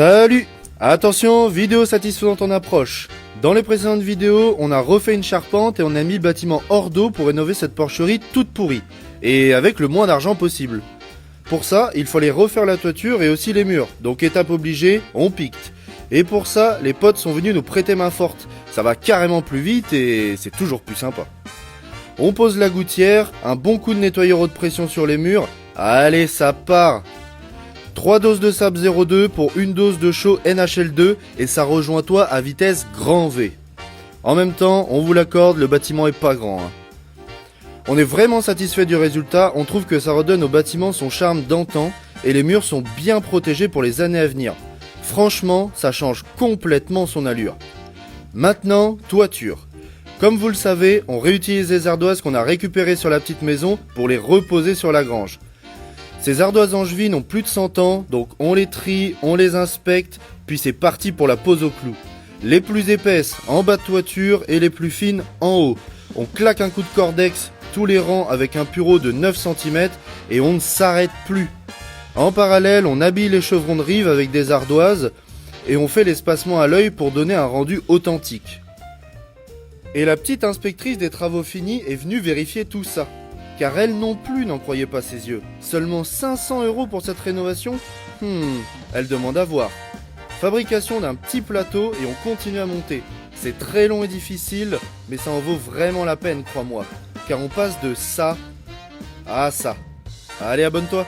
Salut! Attention, vidéo satisfaisante en approche. Dans les précédentes vidéos, on a refait une charpente et on a mis le bâtiment hors d'eau pour rénover cette porcherie toute pourrie. Et avec le moins d'argent possible. Pour ça, il fallait refaire la toiture et aussi les murs. Donc étape obligée, on picte. Et pour ça, les potes sont venus nous prêter main forte. Ça va carrément plus vite et c'est toujours plus sympa. On pose la gouttière, un bon coup de nettoyeur haute pression sur les murs. Allez, ça part! 3 doses de sable 0,2 pour une dose de chaux NHL2 et ça rejoint toi à vitesse grand V. En même temps, on vous l'accorde, le bâtiment est pas grand. On est vraiment satisfait du résultat, on trouve que ça redonne au bâtiment son charme d'antan et les murs sont bien protégés pour les années à venir. Franchement, ça change complètement son allure. Maintenant, toiture. Comme vous le savez, on réutilise les ardoises qu'on a récupérées sur la petite maison pour les reposer sur la grange. Ces ardoises angevines ont plus de 100 ans, donc on les trie, on les inspecte, puis c'est parti pour la pose au clou. Les plus épaisses en bas de toiture et les plus fines en haut. On claque un coup de cordex, tous les rangs avec un pureau de 9 cm et on ne s'arrête plus. En parallèle, on habille les chevrons de rive avec des ardoises et on fait l'espacement à l'œil pour donner un rendu authentique. Et la petite inspectrice des travaux finis est venue vérifier tout ça. Car elle non plus n'en croyait pas ses yeux. Seulement 500 € pour cette rénovation? Elle demande à voir. Fabrication d'un petit plateau et on continue à monter. C'est très long et difficile, mais ça en vaut vraiment la peine, crois-moi. Car on passe de ça à ça. Allez, abonne-toi!